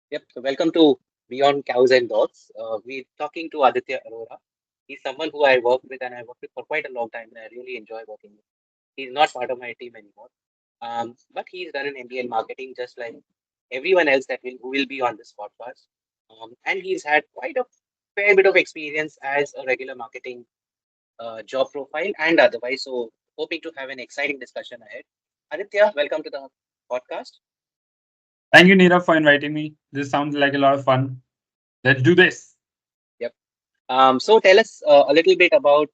Yep. So welcome to Beyond Cows and Dogs. We're talking to Aditya Arora. He's someone who I worked with and I worked with for quite a long time and I really enjoy working with. He's not part of my team anymore. But he's done an MBA in marketing just like everyone else who will be on this podcast. And he's had quite a fair bit of experience as a regular marketing job profile and otherwise. So hoping to have an exciting discussion ahead. Aditya, welcome to the podcast. Thank you, Neerav, for inviting me. This sounds like a lot of fun. Let's do this. Yep. So tell us a little bit about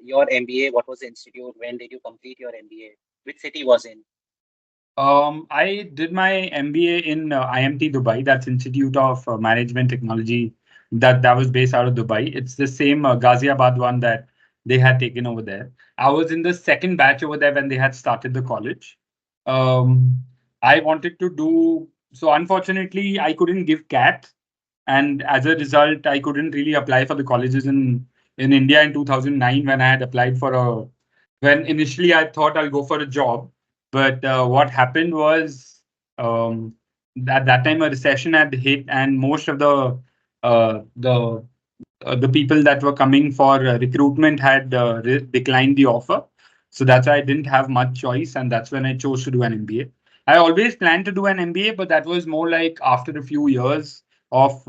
your MBA. What was the institute? When did you complete your MBA? Which city was in? I did my MBA in IMT Dubai. That's Institute of Management Technology. That was based out of Dubai. It's the same Ghaziabad one that they had taken over there. I was in the second batch over there when they had started the college. Um, I wanted to do so. Unfortunately, I couldn't give CAT, and as a result, I couldn't really apply for the colleges in India in 2009 when I had applied for a. When initially I thought I'll go for a job, but what happened was at that time a recession had hit, and most of uh, the the people that were coming for recruitment had declined the offer. So that's why I didn't have much choice, and that's when I chose to do an MBA. I always planned to do an MBA, but that was more like after a few years of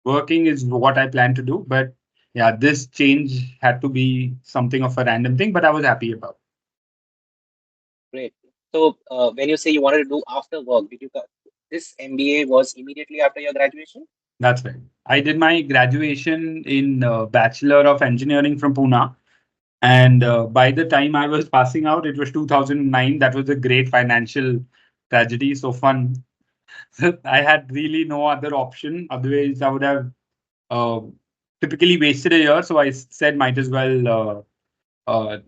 working is what I planned to do. But yeah, this change had to be something of a random thing, but I was happy about. Great. So when you say you wanted to do after work, this MBA was immediately after your graduation? That's right. I did my graduation in Bachelor of Engineering from Pune. And by the time I was passing out, it was 2009. That was a great financial tragedy. So fun. I had really no other option. Otherwise, I would have uh, typically wasted a year. So I said, might as well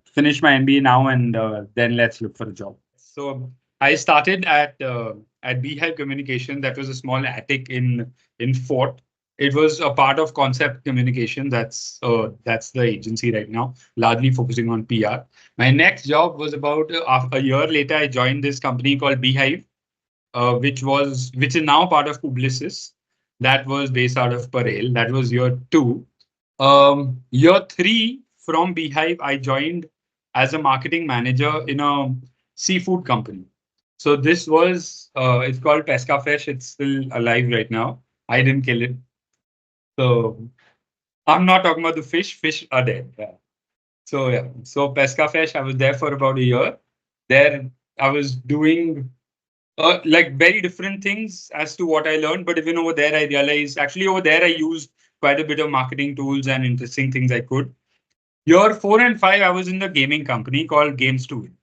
finish my MBA now and then let's look for a job. So I started at Beehive Communication. That was a small attic in Fort. It was a part of Concept Communication. That's the agency right now, largely focusing on PR. My next job was about a year later. I joined this company called Beehive, which is now part of Publicis. That was based out of Parel. That was year two. Year three from Beehive, I joined as a marketing manager in a seafood company. So this was it's called Pesca Fresh. It's still alive right now. I didn't kill it. So I'm not talking about the fish. Fish are dead. Yeah. So yeah. So Pesca Fresh, I was there for about a year. There I was doing like very different things as to what I learned. But even over there, I realized actually over there I used quite a bit of marketing tools and interesting things I could. Year four and five, I was in the gaming company called Games to Win.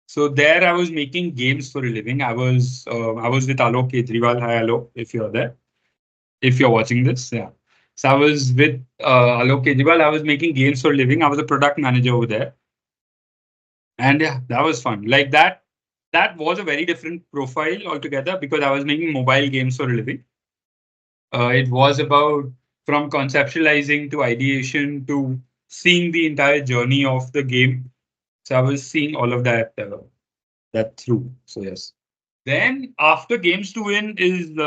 So there, I was making games for a living. I was with Alok Kejriwal. Hi, Alok, if you're there, if you're watching this, yeah. So I was with Alok Kejriwal. I was making games for a living. I was a product manager over there, and yeah, that was fun. Like that, that was a very different profile altogether because I was making mobile games for a living. It was about from conceptualizing to ideation to seeing the entire journey of the game. So I was seeing all of that through. So yes. Then after Games to Win is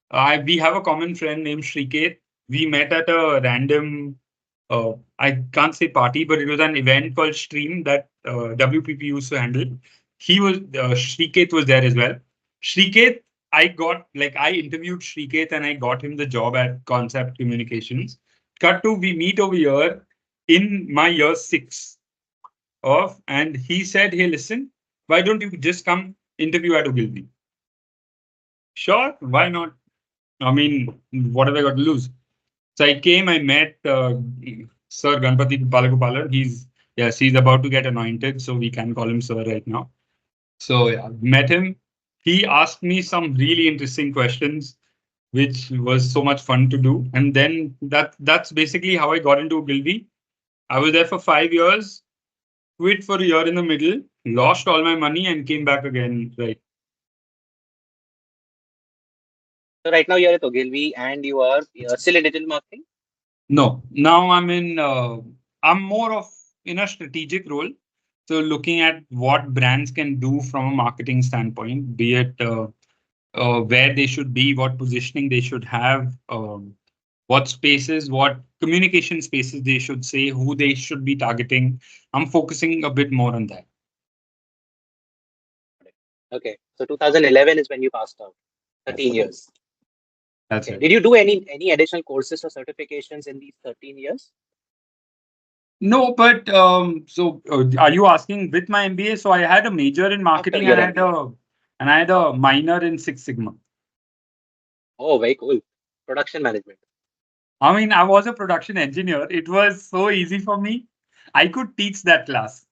I we have a common friend named Shriketh. We met at a random I can't say party, but it was an event called Stream that WPP used to handle. Shriketh was there as well. Shriketh, I interviewed Shriketh and I got him the job at Concept Communications. Cut to we meet over here in my year six of, and he said, "Hey, listen, why don't you just come interview at Ogilvy?" Sure, why not? I mean, what have I got to lose? So I came, I met Sir Ganpati Balagopalan. He's about to get anointed, so we can call him Sir right now. So yeah, met him. He asked me some really interesting questions, which was so much fun to do. And then that's basically how I got into Ogilvy. I was there for 5 years, quit for a year in the middle, lost all my money, and came back again. Right. So right now you're at Ogilvy and you're still in digital marketing. No, now I'm more of in a strategic role. So looking at what brands can do from a marketing standpoint, be it where they should be, what positioning they should have, what spaces, what communication spaces they should say, who they should be targeting. I'm focusing a bit more on that. Got it. Okay. So 2011 is when you passed out. 13 Yes, years. that's Okay. right. Did you do any additional courses or certifications in these 13 years No, but are you asking with my MBA? So I had a major in after marketing your and MBA? I had a minor in Six Sigma. Oh, very cool. Production management. I mean, I was a production engineer. It was so easy for me. I could teach that class.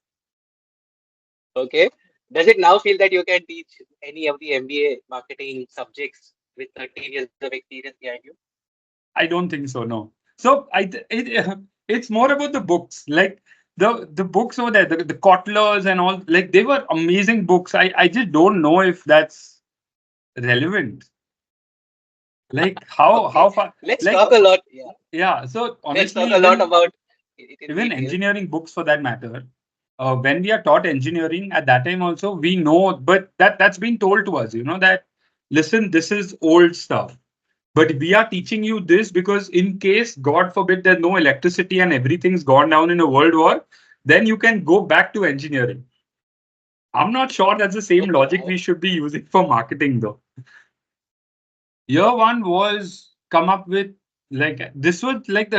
Okay. Does it now feel that you can teach any of the MBA marketing subjects with 13 years of experience behind you? I don't think so. No. So it's more about the books, like the books over there, the Kotlers and all. Like they were amazing books. I just don't know if that's relevant. Like Okay. how far? Let's Like talk a lot. Yeah. yeah. So Let's honestly, talk a lot about it in even detail. engineering books for that matter. When we are taught engineering at that time also we know, but that's been told to us, that listen, this is old stuff. But we are teaching you this because in case, God forbid, there's no electricity and everything's gone down in a world war, then you can go back to engineering. I'm not sure that's the same Okay. logic we should be using for marketing, though. Year one was come up with like this was like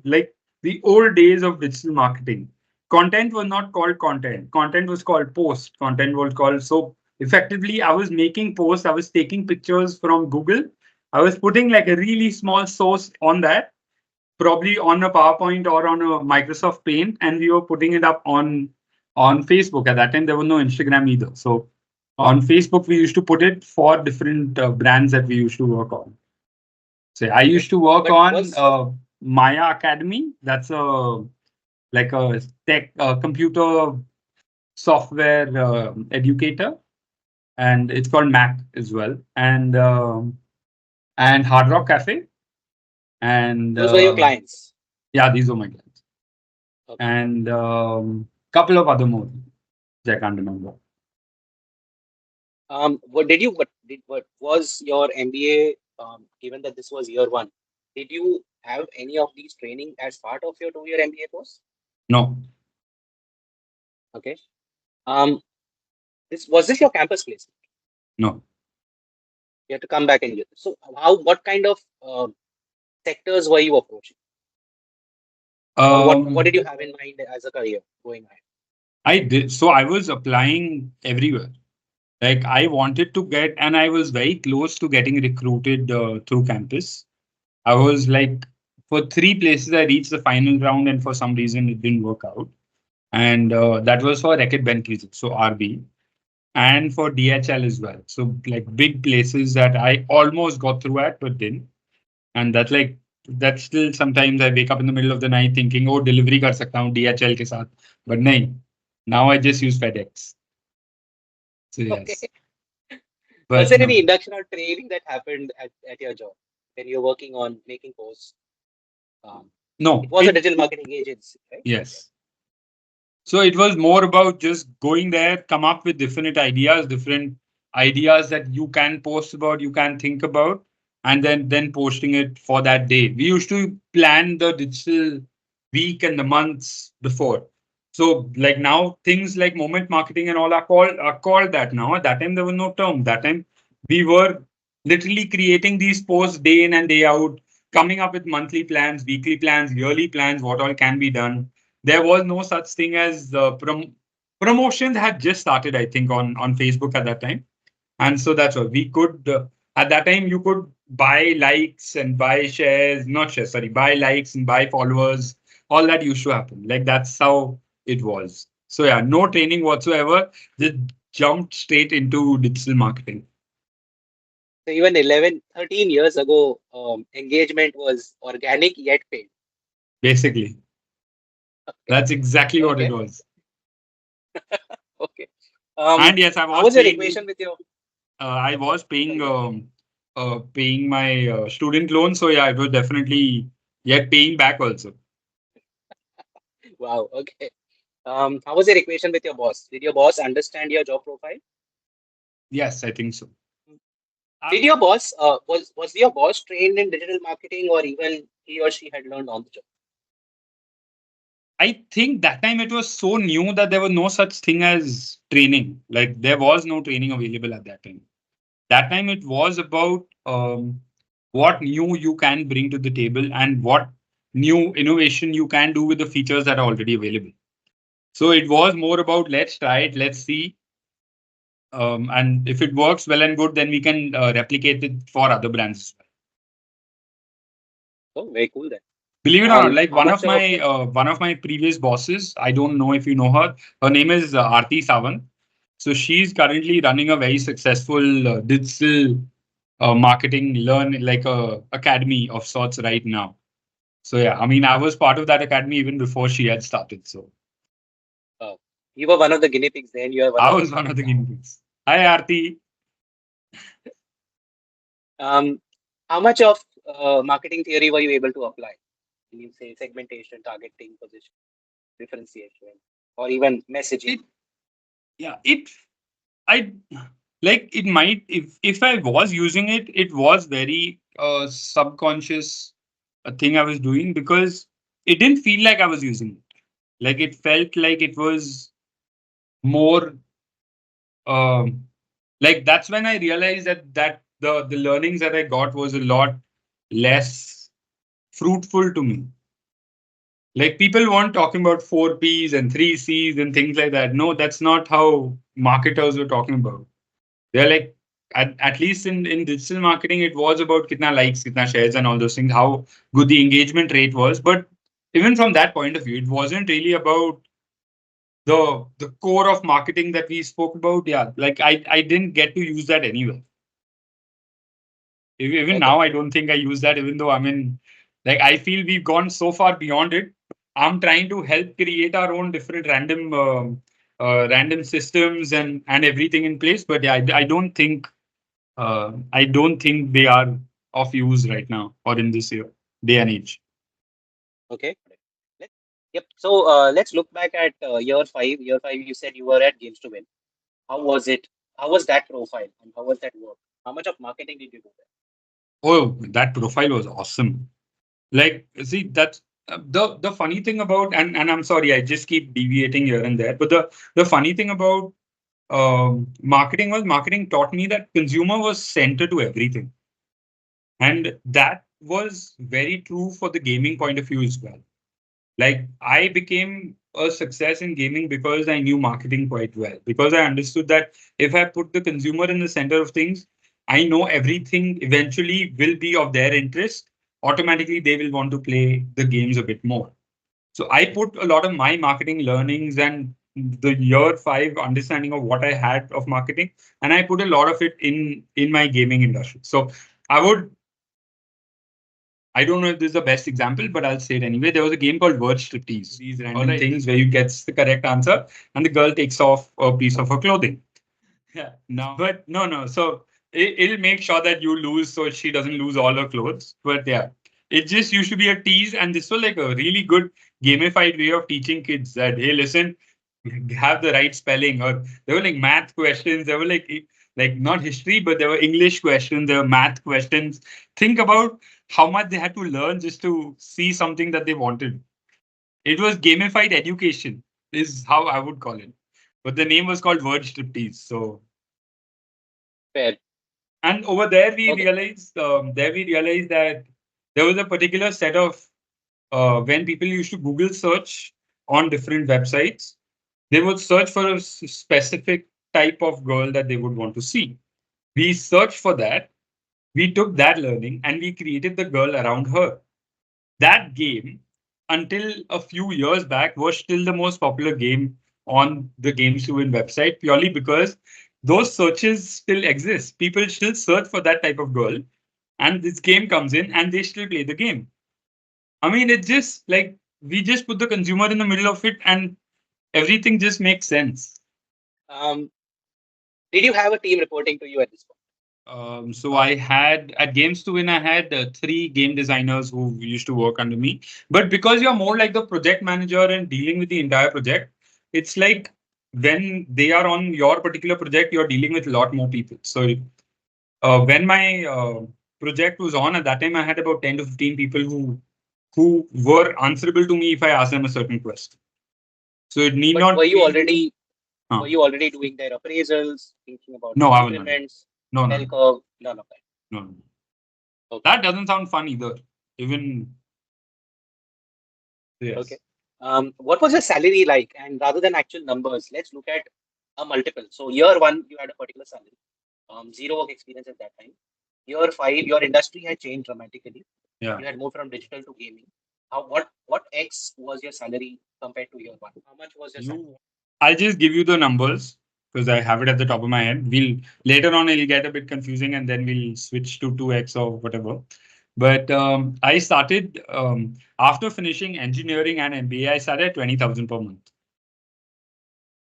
like the old days of digital marketing. Content was not called content. Content was called post. Content was called so effectively. I was making posts. I was taking pictures from Google. I was putting like a really small source on that, probably on a PowerPoint or on a Microsoft Paint, and we were putting it up on Facebook. At that time, there was no Instagram either. So on Facebook, we used to put it for different brands that we used to work on. So I Okay. used to work But on was Maya Academy. That's a like a tech computer software educator, and it's called Mac as well. And Hard Rock Cafe, and those were your clients? yeah, these are my clients, Okay. and couple of other more which I can't remember. What was your MBA? Given that this was year one, did you have any of these training as part of your 2 year MBA course? No, Okay. Um, this was this your campus placement? no. You have to come back and get. So what kind of sectors were you approaching, or what did Um, you have in mind as a career going ahead? I did. So I was applying everywhere. Like I wanted to get, and I was very close to getting recruited through campus. I was like, for three places, I reached the final round, and for some reason, it didn't work out. And that was for Reckitt Benckiser, so RB, and for DHL as well. So like big places that I almost got through at, but didn't. And that's still sometimes I wake up in the middle of the night thinking, oh, delivery kar sakta hu DHL ke saath. But nahi, now I just use FedEx. So Okay. yes, Was but there no, any induction or training that happened at your job when you're working on making posts? Um, it no, was a digital marketing agency, right? yes. So it was more about just going there, come up with different ideas that you can post about, you can think about, and then posting it for that day. We used to plan the digital week and the months before. So like now things like moment marketing and all are called that now. At that time there was no term. That time we were literally creating these posts day in and day out, coming up with monthly plans, weekly plans, yearly plans, what all can be done. There was no such thing as promotions had just started, I think, on Facebook at that time, and so that's all we could. At that time, you could buy likes and buy shares, not shares, sorry, buy likes and buy followers. All that used to happen. Like that's how it was. So yeah, no training whatsoever. Just jumped straight into digital marketing. So even 11, 13 years ago, engagement was organic yet paid. Basically, Okay. that's exactly what it Okay. was. Okay. And yes, I How was was your paying. equation with your? I Yeah, was paying sorry, go ahead. paying my student loan. So yeah, it was definitely yet paying back also. Wow. Okay. How was your equation with your boss? Did your boss understand your job profile? Yes, I think so. Did your boss was your boss trained in digital marketing, or even he or she had learned on the job? I think that time it was so new that there was no such thing as training. Like there was no training available at that time. That time it was about what new you can bring to the table and what new innovation you can do with the features that are already available. So it was more about let's try it, let's see, and if it works well and good, then we can replicate it for other brands. Oh, very cool then. Believe it or not, like How much of one of my previous bosses, I don't know if you know her. Her name is Aarti Sawant. So she's currently running a very successful digital marketing learn like a academy of sorts right now. So yeah, I mean, I was part of that academy even before she had started. So uh, you were one of the guinea pigs then, you are one I of the was one students of the now. guinea pigs. Hi, Aarti. Um, how much of marketing theory were you able to apply? You say segmentation, targeting, position, differentiation, or even messaging. It yeah, it I like it might if I was using it, it was very subconscious a thing I was doing because it didn't feel like I was using it. Like it felt like it was more like that's when I realized that the learnings that I got was a lot less fruitful to me. Like people weren't talking about 4 Ps and 3 Cs and things like that. No, that's not how marketers were talking about. They're like at least in digital marketing, it was about kitna likes, kitna shares, and all those things, how good the engagement rate was. But even from that point of view, it wasn't really about the core of marketing that we spoke about. Yeah, like I didn't get to use that anywhere. Even Okay, now, I don't think I use that, even though I'm in, like, I feel we've gone so far beyond it. I'm trying to help create our own different random systems and everything in place. But yeah, I don't think they are of use right now or in this year, day and age. okay. Let, yep. So let's look back at year five. Year five, you said you were at Games to Win. How was it? How was that profile and how was that work? How much of marketing did you do there? Oh, that profile was awesome. Like, see, that's the funny thing about, and I'm sorry, I just keep deviating here and there, but the funny thing about marketing taught me that consumer was center to everything, and that was very true for the gaming point of view as well. Like I became a success in gaming because I knew marketing quite well, because I understood that if I put the consumer in the center of things, I know everything eventually will be of their interest. Automatically they will want to play the games a bit more. So I put a lot of my marketing learnings and the year five understanding of what I had of marketing, and I put a lot of it in my gaming industry. So I would I don't know if this is the best example, but I'll say it anyway. There was a game called Word Striptease. These random things where you gets the correct answer and the girl takes off a piece of her clothing. Yeah. No. But no. So it'll make sure that you lose so she doesn't lose all her clothes. But yeah, it just used to be a tease. And this was like a really good gamified way of teaching kids that, hey, listen, have the right spelling. Or there were like math questions. There were like not history, but there were English questions. There were math questions. Think about how much they had to learn just to see something that they wanted. It was gamified education, is how I would call it. But the name was called Word Striptease. So Fair. and over there Okay. we realized that there was a particular set of when people used to Google search on different websites, they would search for a specific type of girl that they would want to see. We searched for that. We took that learning and we created the girl around her. That game, until a few years back, was still the most popular game on the Games to Win website purely because those searches still exist. People still search for that type of girl, and this game comes in and they still play the game. I mean, it just like we just put the consumer in the middle of it and everything just makes sense. Um, did you have a team reporting to you at this point? So I had at Games to Win, I had three game designers who used to work under me. But because you're more like the project manager and dealing with the entire project, it's like when they are on your particular project, you're dealing with a lot more people. So when my project was on at that time, I had about 10 to 15 people who were answerable to me if I asked them a certain question. So it need But not be. were Huh. you already doing their appraisals, thinking about No, I will not. increments, No, no, bell no, curve, none of that? no, no. Okay. That doesn't sound fun either. Even Okay. yes. What was your salary like? And rather than actual numbers, let's look at a multiple. So year one, you had a particular salary, zero work experience at that time. Year five, your industry had changed dramatically. Yeah. You had moved from digital to gaming. What X was your salary compared to year one? How much was your salary? You, I'll just give you the numbers because I have it at the top of my head. We'll later on it'll get a bit confusing and then we'll switch to 2x or whatever. But I started after finishing engineering and MBA, I started at 20,000 per month,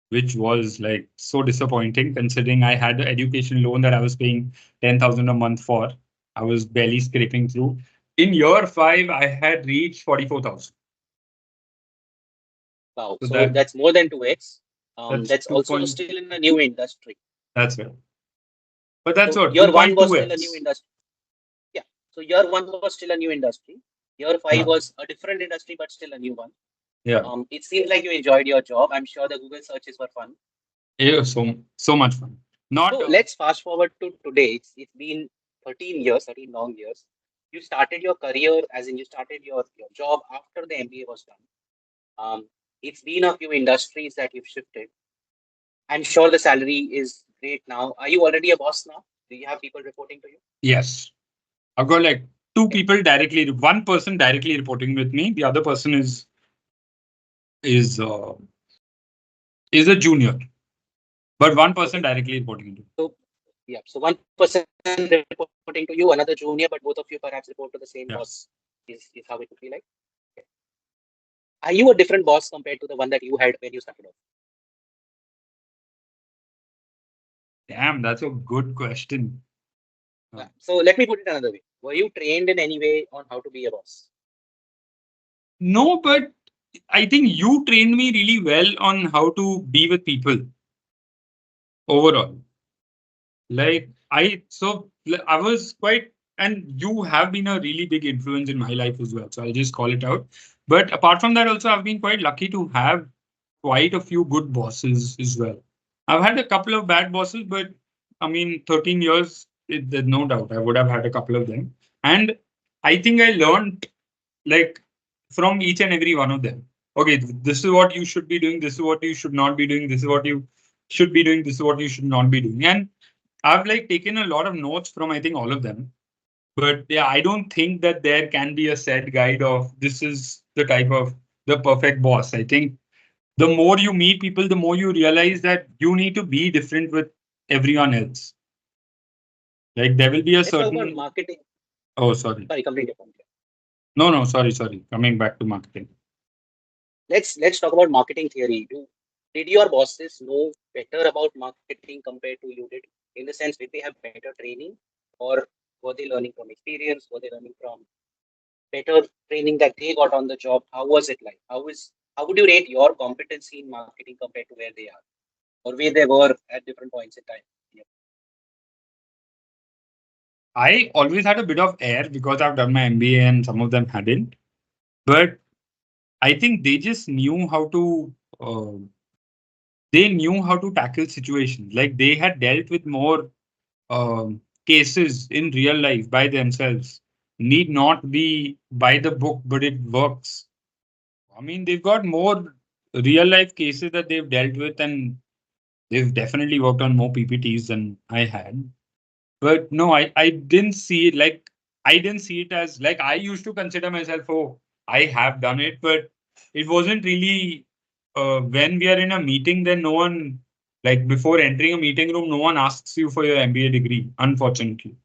which was like so disappointing considering I had an education loan that I was paying 10,000 a month for. I was barely scraping through. In year five, I had reached 44,000. Wow. So So that's more than 2x. that's That's two also point. still in a new industry. That's right. But that's So what year one was still a new 2.2x. industry. Yeah. So year one was still a new industry. Year five Yeah. was a different industry, but still a new one. Yeah. It seems like you enjoyed your job. I'm sure the Google searches were fun. It was so much fun. Not So let's fast forward to today. It's been 13 years, 13 long years. You started your career, as in you started your job after the MBA was done. It's been a few industries that you've shifted. I'm sure the salary is great now. Are you already a boss now? Do you have people reporting to you? yes. I've got like two Okay. people directly, one person directly reporting with me. The other person is uh, is a junior, but one person Okay. directly reporting to. So yeah. So one person reporting to you, another junior, but both of you perhaps report to the same boss. Yes. Is how it would be like. Okay. Are you a different boss compared to the one that you had when you started off? Damn, that's a good question. Uh, So let me put it another way. Were you trained in any way on how to be a boss? no, but I think you trained me really well on how to be with people overall. Like I was quite, and you have been a really big influence in my life as well. So I'll just call it out. But apart from that, also I've been quite lucky to have quite a few good bosses as well. I've had a couple of bad bosses, but I mean, 13 years, there's no doubt I would have had a couple of them. And I think I learned like from each and every one of them. Okay, this is what you should be doing. This is what you should not be doing. This is what you should be doing. This is what you should not be doing. And I've like taken a lot of notes from I think all of them. But yeah, I don't think that there can be a set guide of this is the type of the perfect boss. I think the more you meet people, the more you realize that you need to be different with everyone else. Like there will be a Let's talk about certain. marketing. Oh, sorry. Sorry, complete your point. No, no, sorry. Coming back to marketing. Let's talk about marketing theory. Did your bosses know better about marketing compared to you did? In the sense, did they have better training, or were they learning from experience? Were they learning from better training that they got on the job? How was it like? How would you rate your competency in marketing compared to where they are or where they were at different points in time? Yeah. I always had a bit of air because I've done my MBA and some of them hadn't. But I think they just knew how to. They knew how to tackle situations. Like they had dealt with more cases in real life by themselves. Need not be by the book, but it works. I mean, they've got more real life cases that they've dealt with, and they've definitely worked on more PPTs than I had. But no, I didn't see it like I didn't see it as like I used to consider myself, oh, I have done it, but it wasn't really when we are in a meeting, then no one like before entering a meeting room, no one asks you for your MBA degree, unfortunately.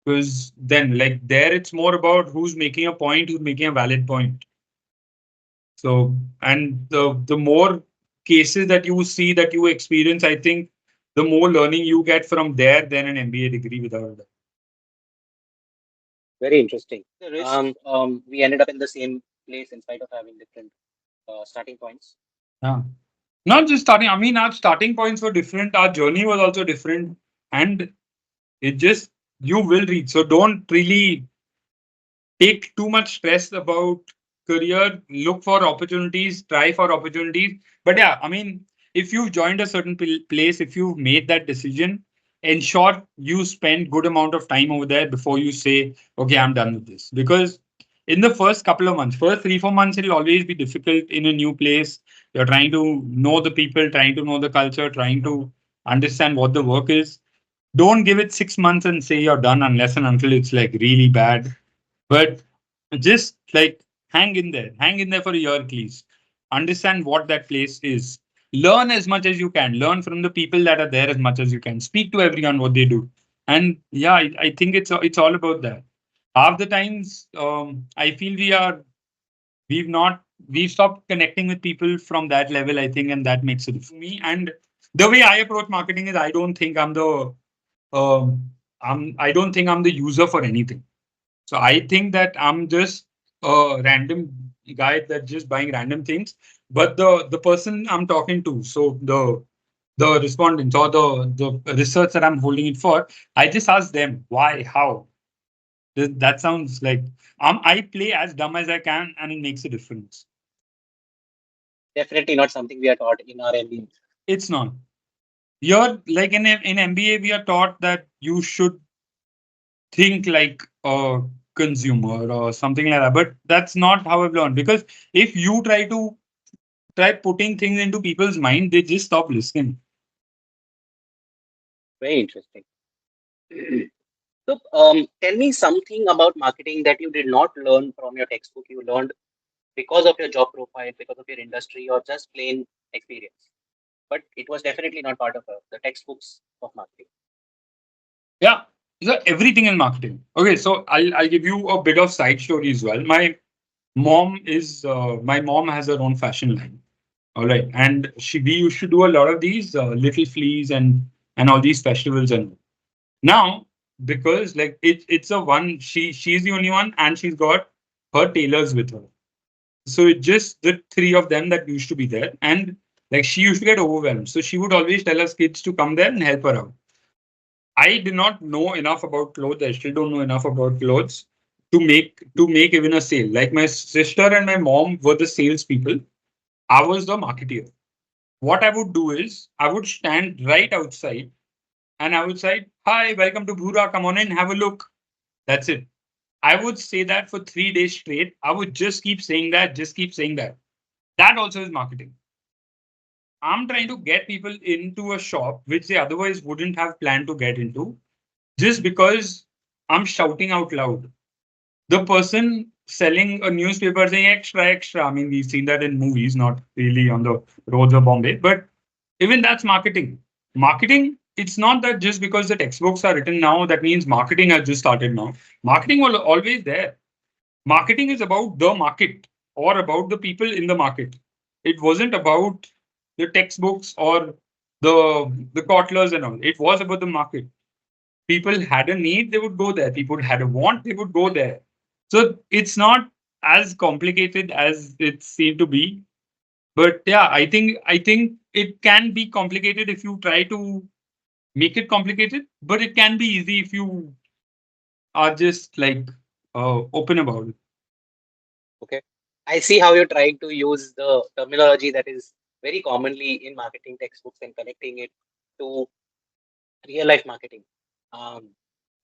Because then like there it's more about who's making a point, who's making a valid point. So and the more cases that you see that you experience, I think the more learning you get from there than an MBA degree without that. Very interesting. The risk. We ended up in the same place in spite of having different starting points. Yeah. Not just starting, I mean, our starting points were different, our journey was also different, and it just, you will reach. So don't really take too much stress about career, look for opportunities, try for opportunities. But yeah, I mean, if you've joined a certain place, if you've made that decision, ensure you spend good amount of time over there before you say, okay, I'm done with this. Because in the first couple of months, first 3, 4 months, it'll always be difficult in a new place. You're trying to know the people, trying to know the culture, trying to understand what the work is. Don't give it 6 months and say you're done unless and until it's like really bad. But just like hang in there for a year at least. Understand what that place is. Learn as much as you can. Learn from the people that are there as much as you can. Speak to everyone what they do. And yeah, I think it's all about that. Half the times, I feel we've not we've stopped connecting with people from that level. I think, and that makes it for me. And the way I approach marketing is, um, I don't think I'm the user for anything. So I think that I'm just a random guy that just buying random things. But the person I'm talking to, so the respondents or the research that I'm holding it for, I just ask them why, how. That sounds like I play as dumb as I can, and it makes a difference. Definitely not something we are taught in our MBA. It's not. You're like in MBA, we are taught that you should think like a consumer or something like that. But that's not how I've learned. Because if you try putting things into people's mind, they just stop listening. Very interesting. So, tell me something about marketing that you did not learn from your textbook. You learned because of your job profile, because of your industry, or just plain experience. But it was definitely not part of the textbooks of marketing. Yeah. So everything in marketing. Okay, so I'll give you a bit of side story as well. My mom has her own fashion line. All right, and we used to do a lot of these little fleas and all these festivals and now, because like it's a one, she's the only one, and she's got her tailors with her. So it's just the three of them that used to be there. And like she used to get overwhelmed. So she would always tell us kids to come there and help her out. I did not know enough about clothes. I still don't know enough about clothes to make even a sale. Like my sister and my mom were the salespeople. I was the marketeer. What I would do is I would stand right outside and I would say, "Hi, welcome to Bhura. Come on in, have a look." That's it. I would say that for 3 days straight. I would just keep saying that, just keep saying that. That also is marketing. I'm trying to get people into a shop which they otherwise wouldn't have planned to get into just because I'm shouting out loud. The person selling a newspaper saying extra, extra. I mean, we've seen that in movies, not really on the roads of Bombay, but even that's marketing. Marketing, it's not that just because the textbooks are written now, that means marketing has just started now. Marketing was always there. Marketing is about the market or about the people in the market. It wasn't about the textbooks or the cotlers and all. It was about the market. People had a need, they would go there. People had a want, they would go there. So it's not as complicated as it seemed to be. But yeah, I think it can be complicated if you try to make it complicated, but it can be easy if you are just like open about it. Okay. I see how you're trying to use the terminology that is very commonly in marketing textbooks and connecting it to real life marketing. Um,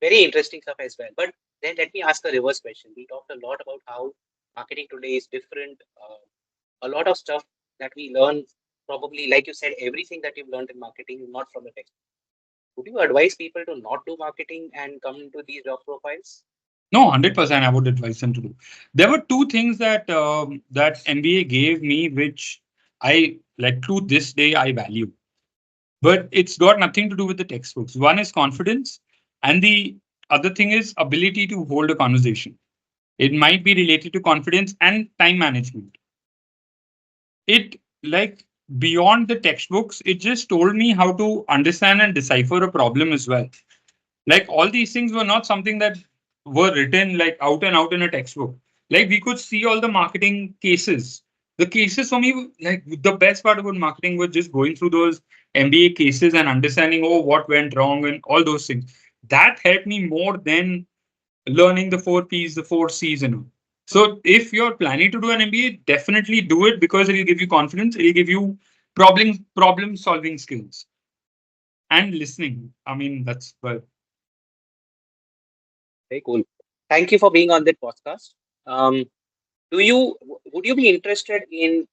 Very interesting stuff as well. But then let me ask a reverse question. We talked a lot about how marketing today is different. A lot of stuff that we learn, probably, like you said, everything that you've learned in marketing is not from the text. Would you advise people to not do marketing and come into these job profiles? No, 100% I would advise them to do. There were two things that MBA gave me, which I like to this day I value. But it's got nothing to do with the textbooks. One is confidence, and the other thing is ability to hold a conversation. It might be related to confidence and time management. It like beyond the textbooks, it just told me how to understand and decipher a problem as well. Like all these things were not something that were written like out and out in a textbook. Like we could see all the marketing cases. The cases for me, like the best part about marketing was just going through those MBA cases and understanding, oh, what went wrong and all those things. That helped me more than learning the four P's, the four C's, and all. So if you're planning to do an MBA, definitely do it because it will give you confidence. It will give you problem solving skills and listening. I mean, that's well. Very cool. Thank you for being on that podcast. Um, would you be interested in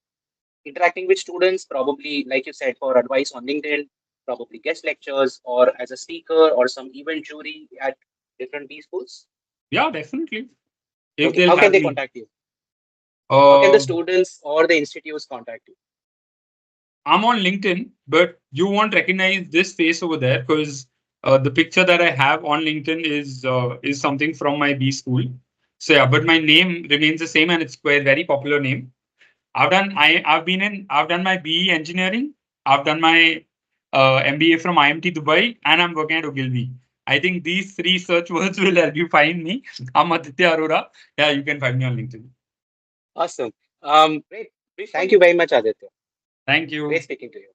interacting with students, probably like you said, for advice on LinkedIn, probably guest lectures, or as a speaker or some event jury at different B schools? Yeah, definitely. If Okay, they'll how can have they me. contact you? How can the Uh, students or the institutes contact you? I'm on LinkedIn, but you won't recognize this face over there because the picture that I have on LinkedIn is something from my B school. So yeah, but my name remains the same and it's quite a very popular name. I've done my BE engineering. I've done my MBA from IMT Dubai, and I'm working at Ogilvy. I think these three search words will help you find me. I'm Aditya Arora. Yeah, you can find me on LinkedIn. Awesome. Great. Thank you very much, Aditya. Thank Great you. speaking to you.